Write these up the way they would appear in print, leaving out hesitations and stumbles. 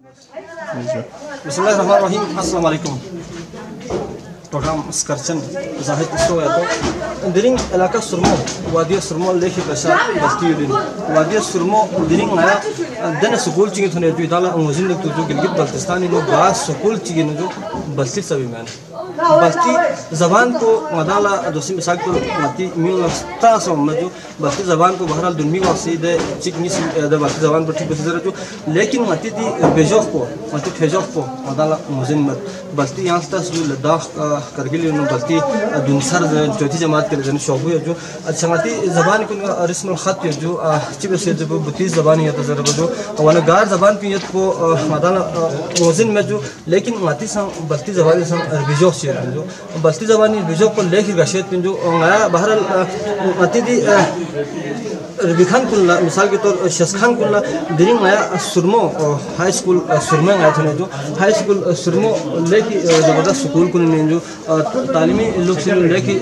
Bismillahirrahmanirrahim. Assalamualaikum. Program Skarchen Zahid Isto ya to diring elaka Surmo Wadi Surmo lekhi basa basti yudin Wadi Surmo diring ngaya dana sukul chingi thone tu idala angozin lek tu jo Gilgit Baltistani no ba sukul chingi no jo basti sabi man basti जबान को मदाला दोसी मिसाल को मती मिल नस्ता सो मजो बस्ती जबान को बहरहाल दुनिया वासी दे चिकनी द बस्ती जबान पर ठीक बसर जो लेकिन मती दी बेजोफ को मती फेजोफ को मदाला मुजिन मत बस्ती यहाँ तक जो लद्दाख करगिल नो बस्ती दुनसर चौथी जमात के जन शोबु जो अच्छा मती जबान को रस्म खत जो चिब से जो बुती जबान या तजर जो वाला गार जबान की यत को मदाला मुजिन में जो लेकिन मती सं बस्ती जबान सं बेजोफ से जो बस्ती जबानी बिजो को लेखी गशेत पिंजो ngaya बहरहाल मती दी रबिखान कुल्ला मिसाल के तौर शसखान कुल्ला दिरिंग ngaya सुरमो हाई स्कूल सुरमे ngaya थने जो हाई स्कूल सुरमो लेखी जबरदस्त स्कूल कुल में जो तालीमी लोग से लेखी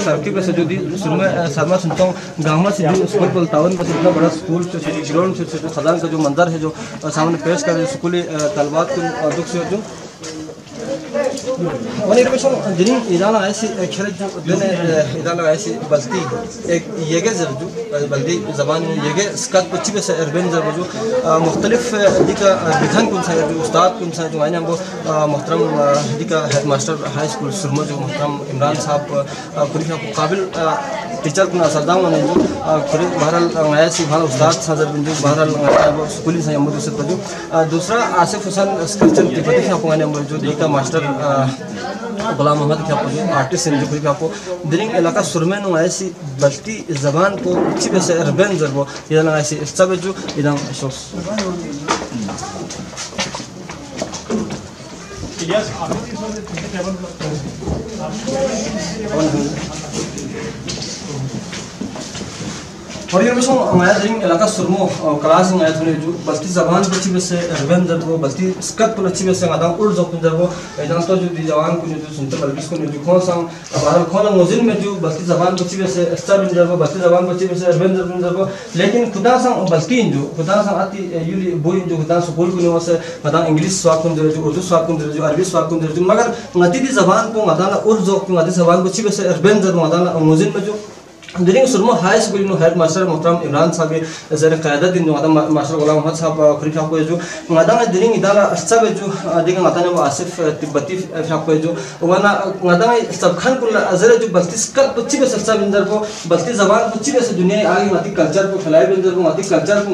सरकी पे से जो दी सुरमे शर्मा सुनता हूँ गाँव से जो स्कूल पर तावन पर इतना बड़ा स्कूल जो ग्राउंड से जो खदान का जो मंदिर है जो सामने पेश कर स्कूली तलबात को दुख से जो वनी रमेशों जिन इदाला ऐसी खेल जो दिन इदाला ऐसी बस्ती एक येगे जरूर बल्दी ज़बान येगे स्कात बच्ची पे से अर्बन जरूर जो मुख्तलिफ दिका बिखान कौन सा जो उस्ताद कौन सा जो आने हमको मोहतरम दिका हेडमास्टर हाई स्कूल सुरमो जो मोहतरम इमरान साहब कुछ काबिल टीचर को सरदाम ने जो कुछ बहरहाल ऐसी भाला उस्ताद साजर जो बहरहाल स्कूली से हम दूसरे बजो दूसरा आसिफ हुसैन स्कल्चर तिब्बती से आपको आने हम जो दिका मास्टर गुलाम मोहम्मद क्या आपको आर्टिस्ट हैं जो कुछ आपको दिरिंग इलाका सुरमेन ऐसी बस्ती ज़बान को अच्छी से अर्बन जरूर इधर ऐसी सब जो इधर शोस और ये मिशन हमारे दिरिंग इलाका सुरमो क्लास में आया थोड़े जो बस्ती ज़बान को अच्छी से अर्बन जरूर बस्ती स्कत को अच्छी से आधा उड़ जो जरूर इधर तो जो दी जवान को जो सुनते बल्कि इसको जो कौन सा हमारा कौन मुजिन में जो बस्ती ज़बान को अच्छी से स्टार जरूर बस्ती ज़बान को अच्छी से अर्बन जरूर लेकिन खुदा सा बल्कि जो खुदा सा आती यूली बोई जो खुदा स्कूल को नहीं वैसे मतलब इंग्लिश स्वाद को जो उर्दू स्वाद को जो अरबी स्वाद को जो मगर नती दी ज़बान को मतलब उर्द जो नती ज़बान को अच्छी से अर्बन जरूर मतलब मुजिन में जो दिरिंग सुरमो हाई स्कूल नो हेड मास्टर मोहतरम इमरान साहब जरे क़यादत दिन मादा मास्टर गुलाम मोहम्मद साहब खरीफ आपको जो मादा में दिरिंग इदारा सब जो दिगा माता ने आसिफ तिब्बती आपको जो वरना मादा में सब खान कुल जरे जो बस्ती स्कत बच्ची के सबसे बिंदर को बस्ती ज़बान बच्ची से दुनिया आगे माती कल्चर को फैलाए बिंदर को माती कल्चर को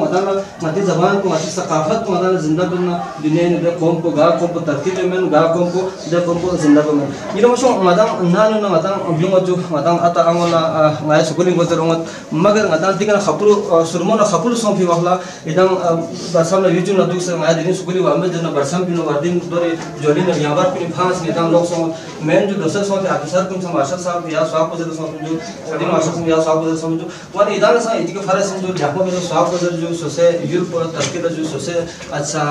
माती ज़बान को माती सकाफत को मादा जिंदा करना दुनिया ने दे कौम को गा कौम को तरतीब में गा कौम को दे कौम को जिंदा करना ये मशो मादा ना ना मादा बिलों जो मादा आता आंगला सुकुलिंग बोलते रहोगे मगर नदान दिखना खपुर सुरमो ना खपुर सोंफी वाला इधम बरसाम ना यूट्यूब ना दूसरे मैं दिन सुकुली वाले जन बरसाम पिनो वर्दिन दोरे जोली ना यहाँ पर पिनो फांस निदान लोग सों मैं जो दूसरे सों के आफिसर कुछ मार्शल साहब या स्वाब बजर सों जो सदी मार्शल सों या स्वाब बजर सों जो वन इधर से इतने फर्क सों जो जापो में जो स्वाब बजर जो सोसे यूरोप और टर्की जो सोसे अच्छा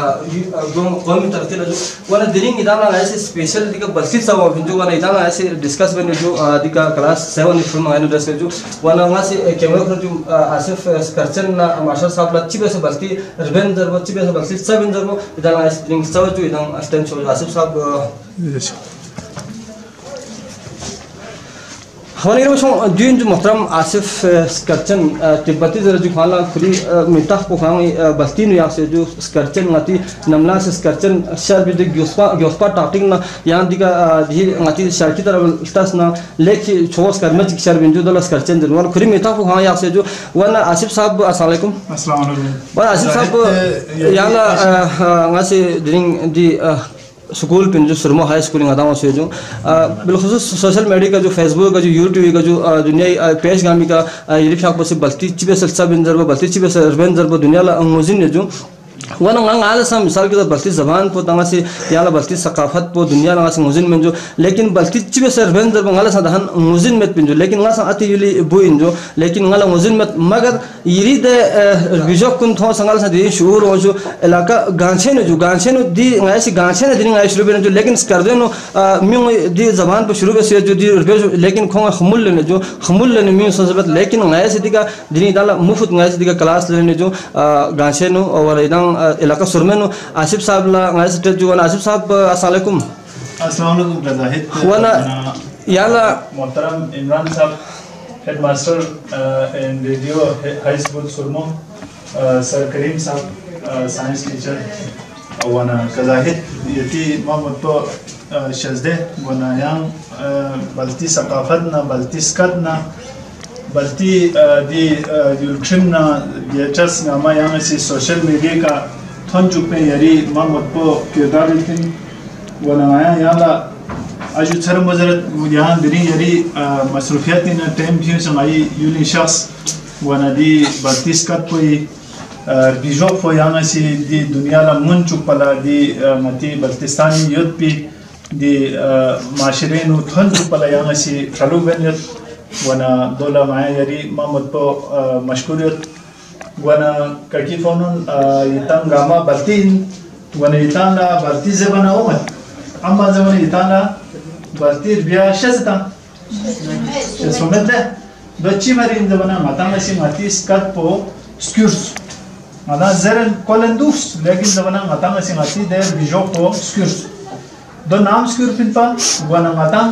कौमी टर्की जो वन दिरिंग इधर ना ऐसे स्पेशल दिखा बस्ती सब जो वन इधर ना ऐसे डिस्कस बने जो दिखा क्लास 7 फिल्म आने दस जो वन वहाँ से कैमरा पर जो आसिफ स्कर्चन ना मास्टर साहब लच्छी पे से बस्ती रबेन जरूर बच्ची पे से बस्ती सब इन जरूर इधर ऐसे दिरिंग सब जो इधर स्टैंड शो आसिफ साहब हमारे ये मशहूर जो मोहतरम आसिफ स्कर्चन तिब्बती जरा जो खाना खुली मिताह को खाएं बस्ती नुया से जो स्कर्चन नाती नमला से स्कर्चन शहर भी देख ग्योस्पा टापिंग ना यहाँ दिखा दी नाती शहर की तरफ इस्तास ना लेके छोस करने चिक शहर बिंजू दला स्कर्चन जरूर खुली मिताह को खाएं यहाँ से जो वन आसिफ साहब अस्सलाम वालेकुम वन आसिफ साहब यहाँ ना से दिरिंग दी स्कूल पिन जो सुरमो हाई स्कूल आदाम से जो बिलखुसूस सोशल मीडिया का जो फेसबुक का जो यूट्यूब का जो दुनिया पेश गामी का ये शाख से बस्ती चिबे सल्सा बिंदर बस्ती चिबे से अर्बन जर दुनिया ला अंगोजिन ने जो वन आला सा मिसाल के बस्ती ज़बान को तंगा से याला बस्ती सकाफत को दुनिया लगा से मुजिन में जो लेकिन बस्ती चिबे से अर्बन जर आला सा दहन मुजिन में पिन जो लेकिन आला सा अति युली बुइन जो लेकिन आला मुजिन में मगर यरी दे विजो कुन थो संगाल सा दी शूर हो जो इलाका गांछे ने दी ऐसी गांछे ने दिन आई शुरू में जो लेकिन कर दे नो म्यू दी ज़बान पर शुरू से जो दी लेकिन खोंगा खमुल ने जो खमुल ने म्यू सजबत लेकिन ऐसी दिका दिन दाला मुफ्त ऐसी दिका क्लास लेने जो गांछे नो और इधर इलाका सुरमेन आसिफ साहब ला ngai state ju आसिफ साहब अस्सलाम वालेकुम जाहिद wana yala मोहतरम इमरान साहब headmaster in radio high school Surmo sir Karim साहब साइंस टीचर wana जाहिद यति मामतो शजदे wana yang balti सकाफत ना balti स्कत ना balti di yultrim na dieters na ma yang si social media का थोंजुक पे यरी मामतो किरदार लेकिन wana yala अजू सर मजरत यहाँ बिरी यरी मसरूफियत इन टाइम भी समाई यूली शख्स wana di balti स्कत कोई बिजो फो यहाँ से दी दुनिया ला मुन चुपला दी मती बल्तिस्तानी युद्ध भी दी माशरे नु थन चुपला यहाँ से ट्रालू बनियत वना दोला माया यरी मामद पो मशकूरियत वना ककी फोनुन इतान गामा बल्तीन वना इतान ला बल्ती ज़बाना उमत अम्मा ज़बाना इतान ला बल्ती बिया शज़ता शज़ुमत ले बच्ची मरी इन ज़बाना मातांग ऐसी माती स्कत पो स्क्यूर्स माना ज़रन कोलंदूस लेकिन ज़बाना मातांग ऐसी माती देर बिजो पो स्क्यूर्स दो नाम स्क्यूर पिन पा वना मातांग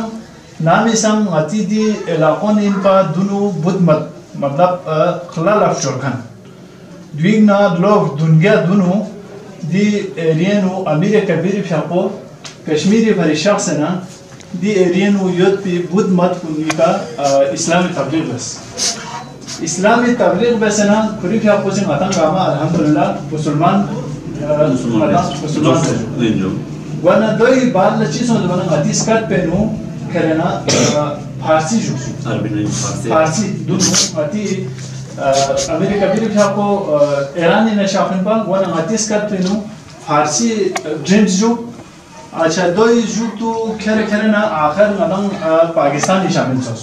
नाम इसम माती दी इलाक़ों इन पा दुनु बुद्ध मतलब खला लाफ्चोरखन द्विगना लोग दुनिया दुनु दी एरियनु अमीर कबीर फ्यापो कश्मीरी परिशाख से ना दी एरियनु युद्ध पे बुद्ध मत कुनिका इस्लामी तबलीग बस इस्लामी तबलीग बस ना कुरी फ्यापो से माता गामा अल्हम्दुलिल्लाह मुसलमान वना दो ही बात लचीज़ों जो बना मतीस कट पे नु करना फारसी जुक्सु फारसी दुनु मती अमेरिका भी फ्यापो ईरानी नशाफिन पा वना मतीस कट पे नु फारसी ड्रीम्स जो अच्छा दो ही जो तो खेरे ना आखिर मदंग पाकिस्तानी शामिल सोस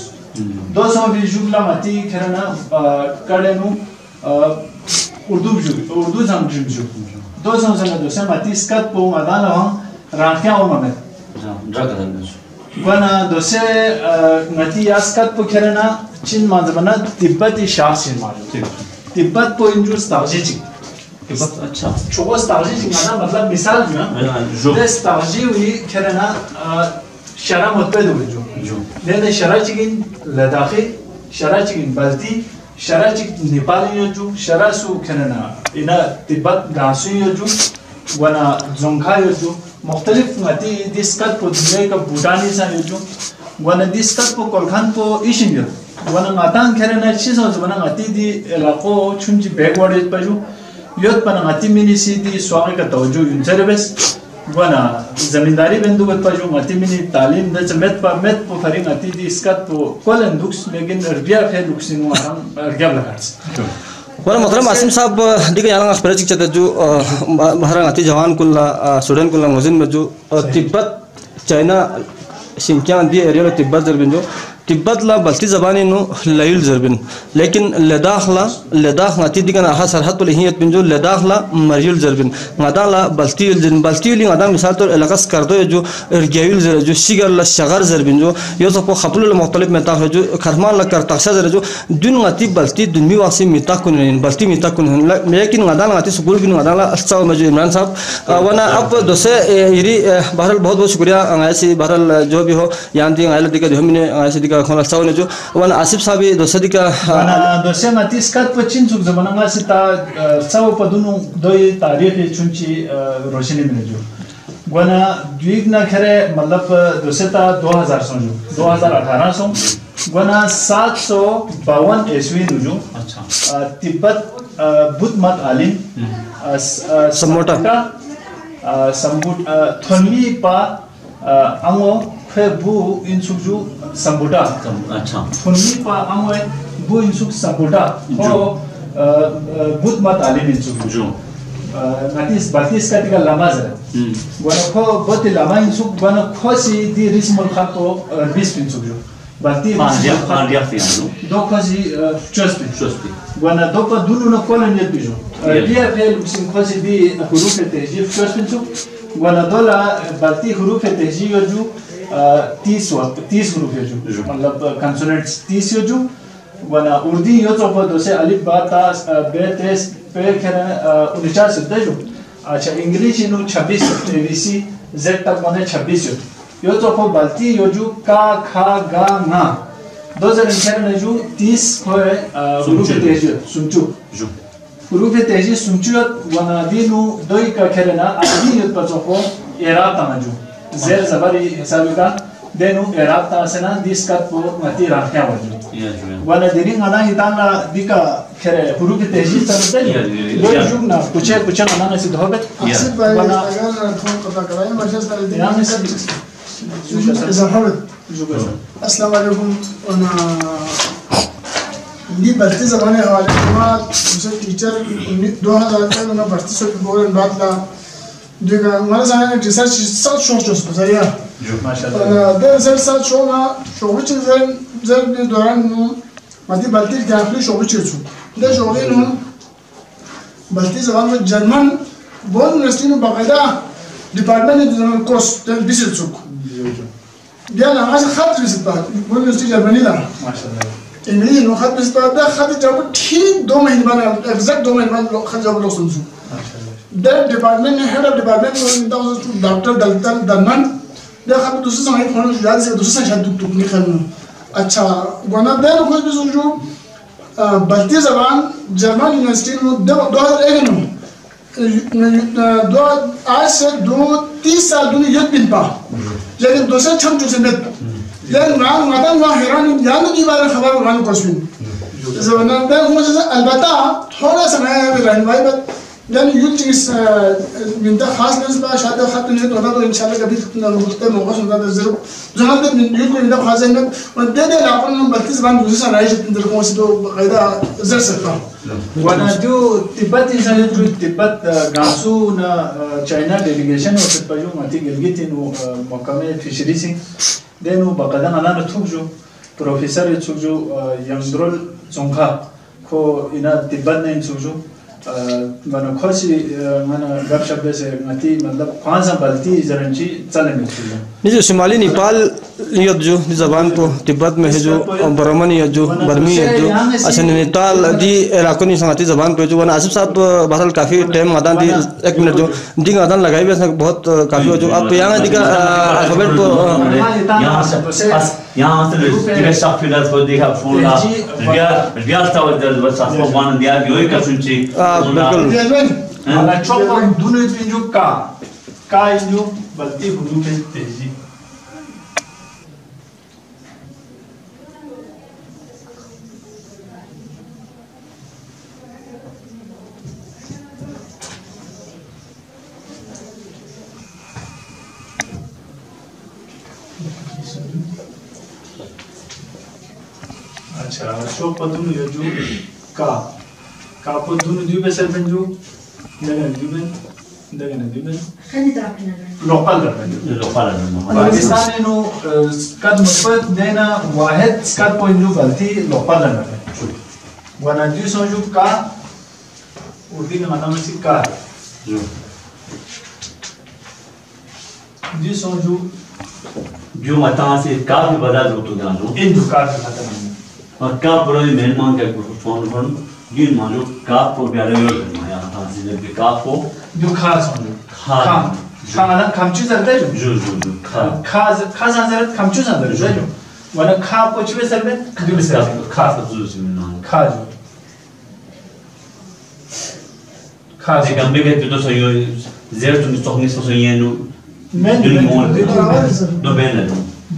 200 भी जुगला मती खेरे ना करे नु उर्दू जाम ड्रीम जो 200 जना दोसे मती स्कत पो मदान वहाँ रांकियाँ ओ ममे वना दोसे मती यास्कत पो खेरे ना चीन माज़बना तिब्बती शासन मालूम तिब्बत पो इंजूर स्टार्जिक अच्छा चोको स्टार्जी जिंगाना मतलब मिसाल जो दे स्टार्जी हुई खेरना शरा मतबे दो जो दे शरा चिकिन लद्दाखी शरा चिकिन बल्ती शरा चिकिन नेपाली यो जो शरा सु खेरना इना तिब्बत गांसु यो जो वना जोंखा यो जो मुख्तलिफ मती दिस्कत पो दुनिया का भूटानी सा यो जो वना दिस्कत पो कोलखान पो इशिन यो वना मातांग खेरना चीज़ों जो वना मती दी इलाक़ों चुंची बैकवर्ड पर जो युद्ध पर मती मिनी सीधी स्वागत का तवज्जो यूंचरबेस वना ज़मींदारी बंदू बत पर जो मती मिनी तालीम दच मेट पर फरिंग मती दी स्कत पो कोलन दुक्स लेकिन अर्बिया फे दुक्सिनु हम अर्बिया लगार्स वना मतलब आसिम साहब दिखे यार एक्सपीरियंस चिकते जो महाराज आती जवान कुल्ला स्टूडेंट कुल्ला मुजिन में जो तिब्बत चाइना शिंक्यान दी एरिया में तिब्बत जरबिन जो तिब्बत ला बल्ती ज़बानी नु लयुल जरबिन लेकिन लद्दाख नाती दिगना आहा सरहद पर हियत बिन जो लद्दाख ला मरियुल जरबिन ngada la balti li ngada misal तो इलाकास कर दो जो रगियुल जर जो शिगर ला शगर जरबिन जो यो तो पो खपलुल मुख्तलिफ मेता है जो खरमान ला कर तक्सा जर जो दुन नाती बल्ती दुनमी वासी मिता कुन बल्ती मिता कुन लेकिन ngada नाती स्कूल बिन ngada ला अच्छा मजू इमरान साहब वना अब दोसे यरी बहरहाल बहुत बहुत शुक्रिया ऐसी बहरहाल जो भी हो यान दी आइल दिका हमने ऐसी का खोला साउने जो वन आसिफ साहब दोसदी का wana दोसे मतीस कट पचिन सुख जमाना सिता साव पदुनु दोई तारीख चुंची रोशनी में जो wana द्वीग ना खरे मतलब दोसे ता 2000 सो जो 2018 सो wana 752 ईस्वी जो अच्छा तिब्बत बुद्ध मत आलिम समोटा संबुट थोनी पा अंगो खे बु इंसुजु संबुटा अच्छा थोनी पा अंगो बु इंसुक संबुटा हो बुद्ध मत आलिम इंसुजु नातिस बातिस का तिका लमा जरा wana खो बहुत लमा इंसुक wana खो सी दी रिस्मल खाको 20 इंसुजु बाती मांडिया फियानो दो खसी चस्पी wana दो पर दुनु न कोलन ये बिजो दिया फेल सिंह खसी दी हुरूफ तेजी चस्पी इंसुक wana dola बाती हुरूफ तेजी यो जो 30 हुरूफ यो जो मतलब कंसोनेंट्स 30 यो जो wana urdi yo तो पर दोसे अलिफ बा ता बे तेस पे खेना 49 सिद्ध जो अच्छा इंग्लिश इनु 26 ABC Z तक माने 26 यो तो को बाल्टी यो जो का खा गा ना 2000 ने जो 30 को हुरुफ तेज सुंचु हुरुफ तेज सुंचु वना दिनु दोई का खेलना आदि यो तो को एराब ता जो Z जबरी हिसाब का देनु एराब ता सेना दिस का को मती राख्या वजु वाला दिनी गाना हिताना दिका खेरे हुरुफ तेज चलते दो जुग ना कुछ गाना ने सिद्ध होबे अक्सर भाई अगर थोड़ा पता कराए मशस कर दे यहां में सब अस्सलाम वालेकुम और ये बढ़ती ज़बान हवाले के मुझे टीचर 2000 का उन्होंने बढ़ती से बोल बात ला देखा हमारे सामने रिसर्च सब शो स्पेशलिया माशाल्लाह दे रिसर्च सब शो ना शो विच जर के दौरान मधी बढ़ती जाफली शो विच छु दे शो के नु बढ़ती ज़बान में जर्मन बोल यूनिवर्सिटी में बाकायदा डिपार्टमेंट ने कोर्स बिसिल छु दिया ना आज खत बिसिल बा बोल यूनिवर्सिटी जर्मनी ला माशाल्लाह इंग्लिश नो खत बिसिल बा दा खत जब ठीक 2 महीने बाद एग्जैक्ट 2 महीने बाद खत जब लोग सुनसु The department head of department was Dr. Dalman. They have to see some information that is to say that to me can. अच्छा वना देर कुछ भी सुनजो बल्कि ज़बान जर्मन यूनिवर्सिटी में 2001 दो आज से 2-3 साल दुनिया यद बिन पा लेकिन दूसरे छम चुके में लेकिन वहाँ हैरान याद नहीं बारे खबर वहाँ कुछ भी ज़बान देर मुझे अलबत्ता थोड़ा समय रहने वाली बात يعني يوتيس من ده خاص نسبة شهادة خط من هذا وهذا إن شاء الله قبل كنا نقطة موقع من هذا الزرق زمان من يقول من ده خاص إنه وده ده لعقول إنه بلتز بان دوسنا رايش تندركم وسيدو غيدا زر سفر وانا جو تبت إنسان جو تبت غاسو نا چاينا delegation وقت بيجو ماتي قلقيت إنه مقامة فيشريسي ده إنه بقدان أنا نتوجو بروفيسور يتوجو يمدرول زونخا كو إنا تبت نين توجو मानो खोसी मानो गपशप से मती मतलब कौन सा बल्ती जरंची चले में ये जो शुमाली नेपाल ये जो ज़बान को तिब्बत में है जो बर्मनी है जो बर्मी है जो अच्छा नैनीताल दी इलाकों की संगति ज़बान पे जो वना आसिफ साहब बासल काफ़ी टाइम आदान दी 1 मिनट जो दी आदान लगाई भी बहुत काफ़ी हो जो आप यहाँ दी का अल्फाबेट को यहाँ से डिवाइस ऑफ फिलर को देखा फोन ला रियाज था वो बस आपको मान दिया कि वही कर सुनची बिल्कुल अगर चौक दुनिया में जो का जो बल्कि हुदूद में तेजी अच्छा शो पदुन यो जो का पदुन दुबे सरबन जो दगन दुबे लोकल पाकिस्तान नो स्कत मफत देना वाहिद स्कत पॉइंट जो गलती लोकल है वना जो सो जो का उर्दू में मतलब से का जो सो जो मता से काफी बड़ा जो तो जानो इन दुकान में मतलब और का बड़े मेहमान का फोन फोन गिन मानो का को प्यारे यो माया था जिले के का को जो खास हो खाना खामचू जरते जो खास अंदर खामचू अंदर जो वना खा पोचवे सर में जो से खास जो ना खा जो खास एक गंभीर के तो सही जेर तुम तो नहीं सो ये नो मैं दो बेन है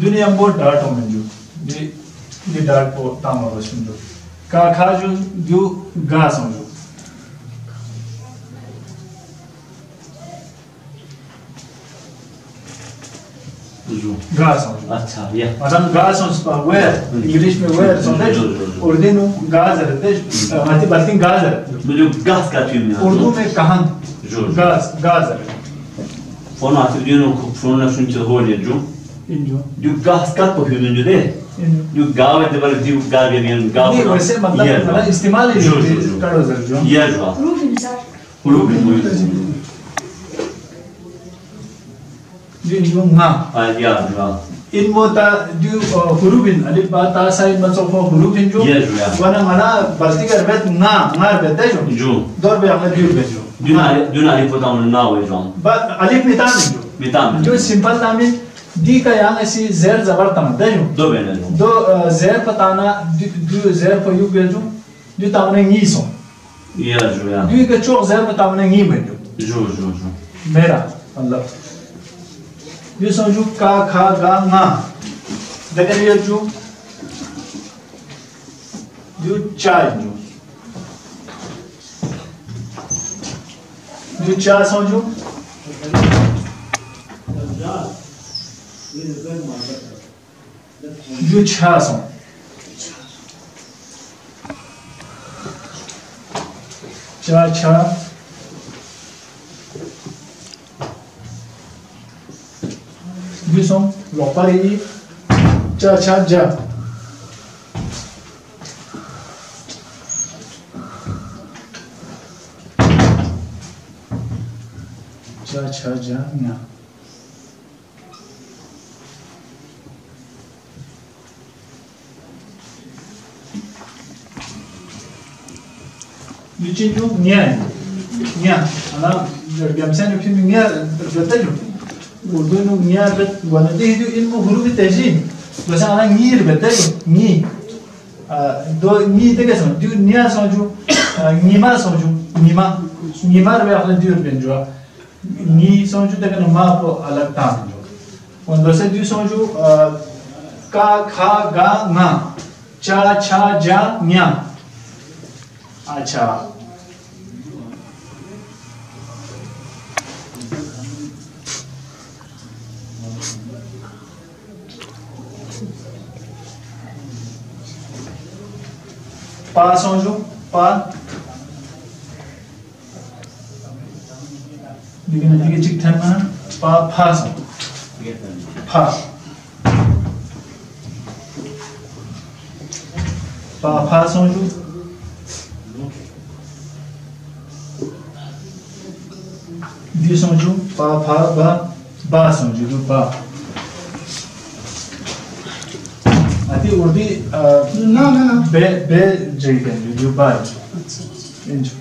दुनिया बहुत डार्ट हो में जो ये डार्ट को तामा रोशन जो का खा जो घास हो जो घास हो अच्छा या मतलब घास हो पर वेयर इंग्लिश में वेयर समझे उर्दू में घास रहते माती बाती घास है जो घास का चीज में उर्दू में कहां जो घास है फोन आते दिनो फोन ना सुन चल होले जो जो घास का तो फिर जो दे जो गाँव है तो जो गाँव है नहीं गाँव नहीं वैसे मतलब इस्तेमाल है करो सर जो ये जो हुरूफ जो ना या जो इन मोता जो हुरूफ अलिफ बा ता सा इन मतलब को हुरूफ जो वना मना बल्कि कर बेत ना बेत जो जो दौर पे अपने जो Duna alif potam na we jom. But alif mitam jo. Mitam. जो सिंपल तामिल दी का यहाँ ऐसी ज़ेर ज़बर तमद्दा जो दो बेने जो दो ज़ेर पताना दो ज़ेर पर यू बेजो जो तामने नीसो या जो या दो का चौक ज़ेर पर तामने नी बेजो जो मेरा मतलब जो समझो का खा गा ना देखिए ये जो चाय जो चाय समझो जो छा सौ चा छा जो सौ लोपारी चा छा जा चा छा जा न्या Lucinho nia ana gamsan yukini nia betul urdu nu nia bet wana deh itu ilmu huruf tajwid bahasa ana ngir betul ni do ni tega sama du nia soju nima soju nima be akla dur benjo ni soju tega nama po alag tam jo und bahasa du soju ka kha ga na cha cha ja nia अच्छा पा समझो पा लेकिन अभी चिक था ना पा फा समझो फा पा फा समझो दी समझो पा फा बा समझो जो पा आती उर्दी ना बे जैसे जो बा इंजो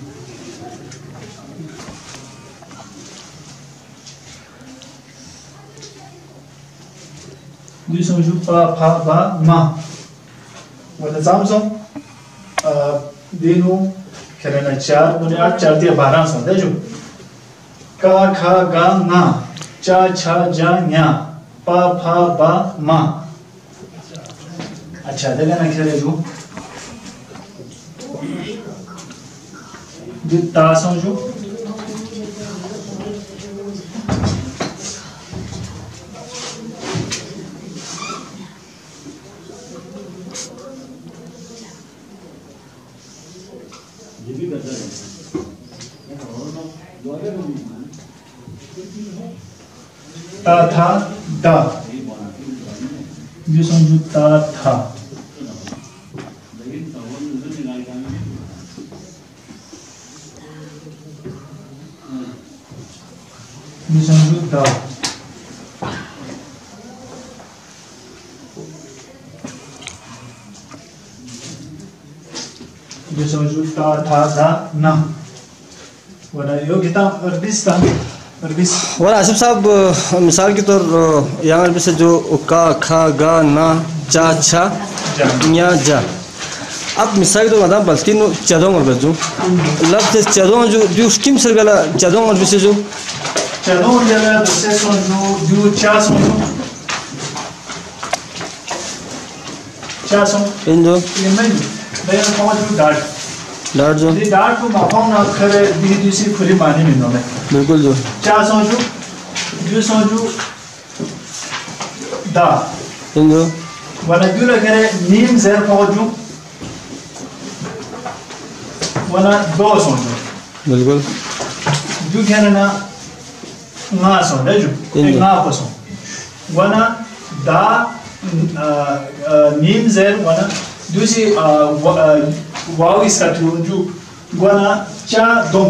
दी समझो पा फा बा मा वाला जामसो दिनो करना चार दुनिया 4 दिया 12 समझे जो का खा गा ना चा छा जा न्या पा फा बा मा अच्छा देखा ना खेले जो ता समझो ता था दा जो समझो ता था जो समझो दा जो समझो ता था दा ना वरना योगिता और आसिफ साहब मिसाल के तौर यहाँ अरबी से जो का खा गा ना चा छा न्या जा अब मिसाल के तौर पर बल्कि नो चदों और बजू लफ्ज़ चदों जो स्कीम से गला चदों और बिसे जो चदों जगह दूसरे जो चा समझो चा समझो इन जो इनमें मैं समझो डार्ट जो ये डार्ट को मापाऊं ना करे दूसरी खुली पानी में नॉले बिल्कुल जो चा समझो जो समझो दा इन जो वाला जो लगे नीम ज़ेर पहुँचूं वाला दो समझो बिल्कुल जो कहना ना ना समझे जो एक ना पसो वाला दा नीम ज़ेर वाला दूसरी वाव इसका जो वाला चा दोम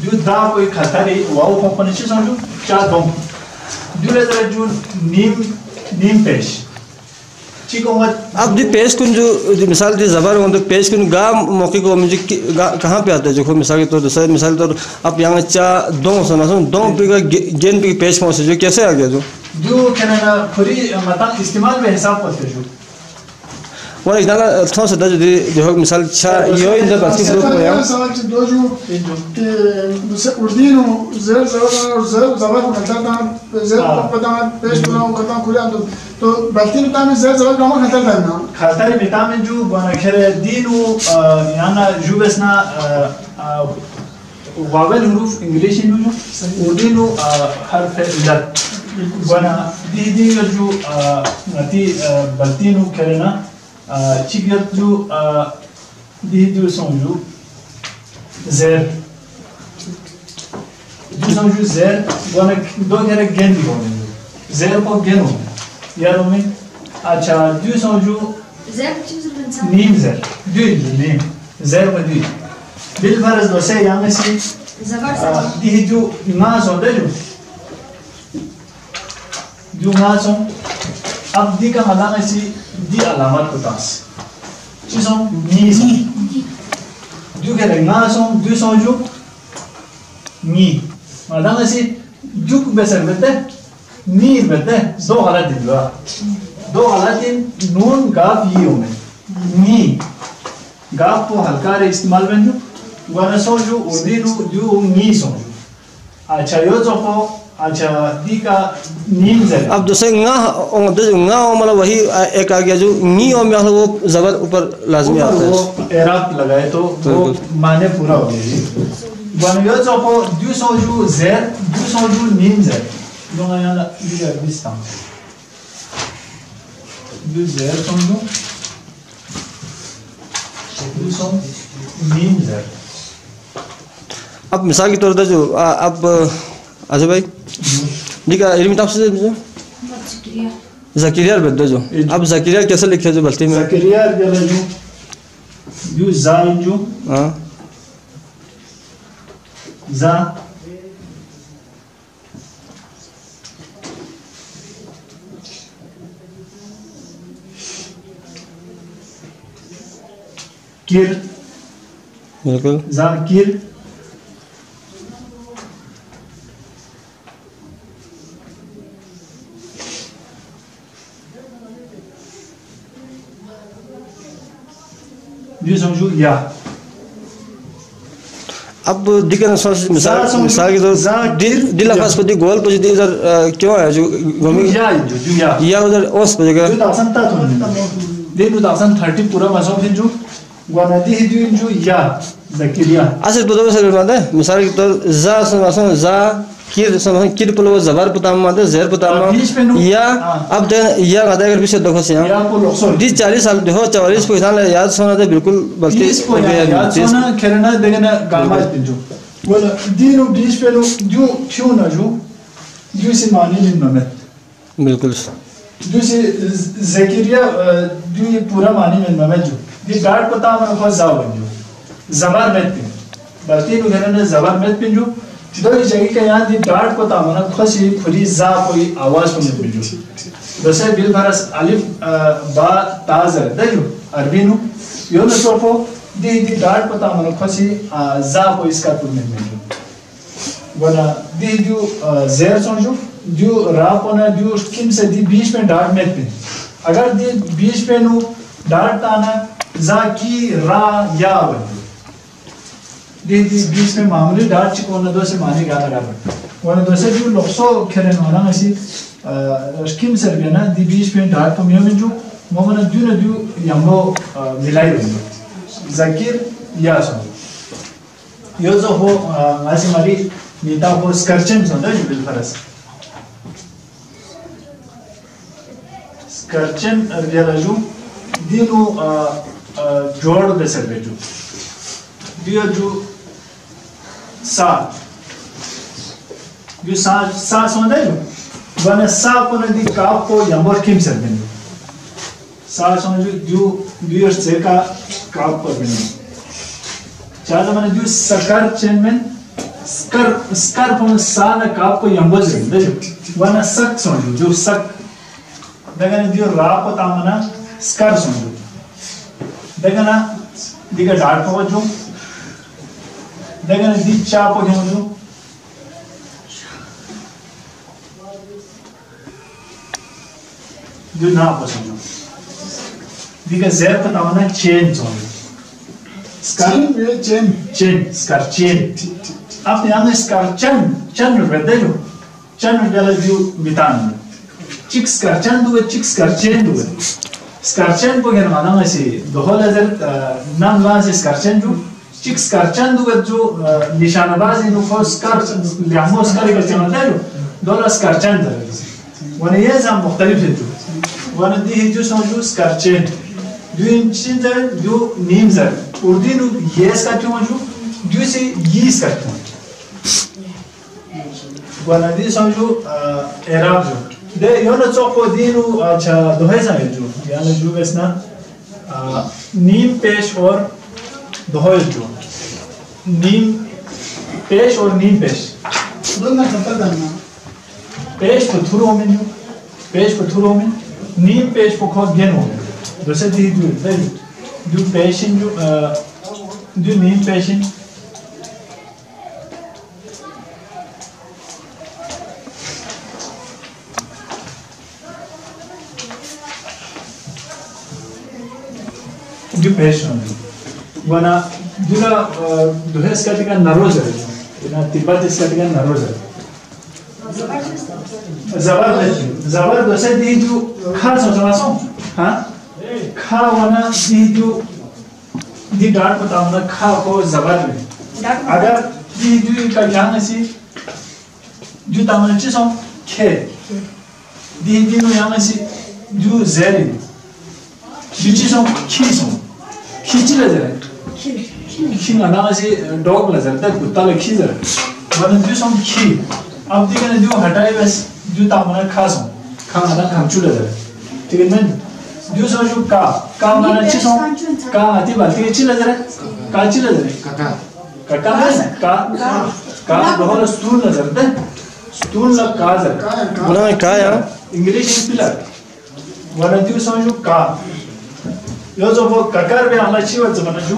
जो दा कोई खाता नहीं वाव कंपनी से समझो चा दोम जो लेकर जो नीम पेश चिको मत अब दी पेश कुन जो मिसाल दी जबर हों तो पेश कुन गा मौके को मुझे कहाँ पे आता है जो मिसाल के तौर पर मिसाल तौर अब यहाँ चा दो पे का गेन पे पेश मौसे जो कैसे आ गया जो कहना पूरी मतलब इस्तेमाल में हिसाब करते जो वो इतना थोड़ा सा जो मिसाल चा यो इन जब बाकी ग्रुप में यार सवाल जो दो जो कि उर्दीनो ज़र ज़बर खतर था ज़र पता पेश बनाओ करता खुला तो बाकी तो तामें ज़र ज़बर काम खतर था ना खतर मिता में जो बना खेरे दीनो याना जो बसना वावेल हरूफ इंग्लिश इनो उर्दीनो हर्फ इल्लत बना दी जो नती बल्तीनो खेरे ना चिकियत जो दी समझो ज़ेर जो समझो ज़ेर बना दो खेरे गेन भी होने ज़ेर को गेन हो यार में अच्छा जो समझो नीम ज़ेर नीम ज़ेर पर बिल फर्ज दोसे यहाँ में सी दी जो नाज़ होते जो नाज़ हो अब दी का मलाना सी दी अलामत कुतास चीज़ों नी जो क्या लगना सो जो समझो नी मलाना सी जो बेसर बेटे नी बेटे दो हालत दिलवा दो हालत नून गाफ ये होंगे नी गाफ को हल्का रे इस्तेमाल में जो वाला समझो उर्दू जो नी समझो अच्छा यो जो को अच्छा दी का नीम ज़र अब दूसरे ना मतलब वही एक आ गया जो नी और में वो ज़बर ऊपर लाज़मी आता है वो एराब लगाए तो वो माने पूरा हो गया वन यो जो को दो समझो ज़र दो समझो नीम ज़र लोग यहाँ लिखा बिस्ता दो ज़र समझो दो समझो नीम ज़र अब मिसाल के तौर पर जो अब अच्छा भाई ठीक है इल्मी ताफ़ से ज़कीरिया बदल जो अब ज़कीरिया कैसे लिखे जो बल्कि में ज़कीरिया जो ज़ाइन जो हाँ ज़ा किर बिल्कुल ज़ाकिर जो समझो या अब दिखना मिसाल के तौर दिल आवाज़ पर गोल पर जो इधर क्यों है जो गमी या उधर ओस पर जगह जो तासन ता तो दिन जो तासन 30 पूरा मसों फिर जो गुनादी है जो या ज़कीरिया असल तो दो से बात है मिसाल के तौर जा समझो जा किर पर वो ज़बर पता माते ज़ेर पता या अब दे या कहता है अगर पीछे देखो से यहाँ दी 40 साल देखो 44 को इतना याद सोना तो बिल्कुल बल्कि याद सोना खेलना देखना गामा जो बोला दीनो बीच पे लो जो क्यों ना जो से मानी नहीं मत बिल्कुल जो से ज़कीरिया जो ये पूरा मानी नहीं मत जो ये गार्ड पता हमारे पास जाओ जो ज़बर मत पिन बल्कि वो कहना ज़बर मत पिन जो तो ये जगह का यहाँ दी डार्ट को तामना खुशी खुली जा कोई आवाज़ को नहीं बिजू वैसे बिल भरस अलिफ बा ताज़र दजू अरबी नु यो न सोफो दी डार्ट को तामना खुशी जा कोई इसका कुछ नहीं बिजू वरना दी जो ज़ेर समझो जो राप होना जो किम से दी बीच में डार्ट में पिन अगर दी बीच में नु डार्ट ताना जा की रा या बन बीच में मामूली डार्ट चिको न दो से माने गाना गाना वाला दो से जो लोगों खेलने वाला ऐसी स्कीम सर्वे ना दी बीच में डार्ट को मियो में जो मोमना जो न जो यंगो मिलाई बनो ज़कीर या सो यो जो हो ऐसी मारी नीता हो स्कर्चन सोना जो बिल फरस स्कर्चन अरबिया जो दिनो जोड़ दे सर्वे जो दियो जो सा जो सा सोना है जो बने सा को नदी काप को यंबर किम सर बने सा सोना जो दियो से का काप पर बने चाहे मैंने जो सकर चेन में स्कर पर सा न काप को यंबर से बने बने सक सोना जो सक देखने दियो राप को तामना स्कार समझो देखा ना दिगा डार्ट को जो देखा ना दी चाप को जो ना समझो दिगा ज़ेर का तावना चेन समझो scar chain chain scar chain आप यहाँ में स्कार चन रहते जो चन वाला जो बितान चिक स्कार चन दुए चिक स्कार चेन दुए स्कार चेन को क्या माना वैसे दोहला जर नाम लान से स्कार चेन जो चिक स्कार चन दुए जो निशानबाज इन को स्कार लियामो स्कार का चेन होता है जो दोला स्कार चन दर वाने ये जाम मुख्तलिफ है जो वाने दी जो समझो स्कार चेन जो इंचिन जर जो नीम जर उर्दी नु ये स्कार क्यों जो जो से ये स्कार क्यों वाने दी समझो एराब जो de eu não só podino acha do rezaio jo yana jo vesna nim pesh or do jo nim pesh or nim pesh दोनों खतर करना pesh को थुरो में जो pesh को थुरो में nim pesh को खोज गेन हो दूसरे दी जो पेशिन जो nim पेशिन जो पेशन वाना दूसरा दूसरे स्कैटिक का नरोज है ना तिब्बत स्कैटिक का नरोज है ज़बर दूसरे दी जो खास हो समासों हाँ खा वाना दी जो दी डार्ट बताऊँ ना खा को ज़बर में अगर दी जो का यहाँ से जो तामन चीज़ों खे दी नो यहाँ से जो ज़ेरी जो चीज़ों खींचों खींची लजर खी ना से डॉग लजर तक कुत्ता लग खी जर वरन जो सम खी अब देखा ना जो हटाए बस जो तामना खास हो खाना खामचू लजर ठीक है मैं जो सम जो का माना चीज़ों का आती बात है ची लजर का ची लजर का है का बहुत स्टूल लजर है स्टूल लग का जर बुना का यार इंग्लिश पिलर वरन जो सम जो का यो जो वो ककर में हमारे चीज़ ज़माना जो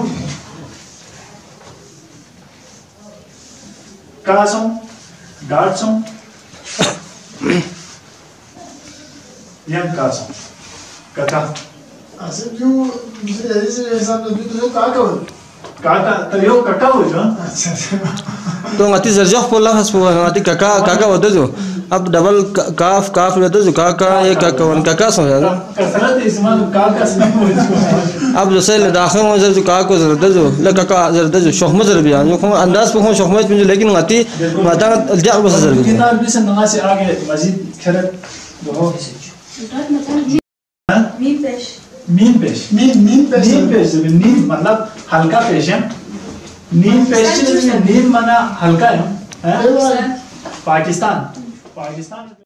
कासों गार्ड्सों यंग कासों कका ऐसे जो ऐसे हिसाब से जो काका तो यो कका हो जो तो ngati zarjah pola has po ngati kaka wado jo अब डबल काफ रहता जो काका ये काका वन काका समझा ना कसरत इस्तेमाल काका से अब जैसे दाखिल में जो काका को जरूरत जो ले काका जरूरत जो शौक जरूर भी जो हम अंदाज पे हम शौक में जो लेकिन ngati माता जा बस जरूर कितना भी से नगा से आगे मजीद खैर वो मीन पेश नीम मतलब हल्का पेश है नीम पेश नीम मना हल्का है पाकिस्तान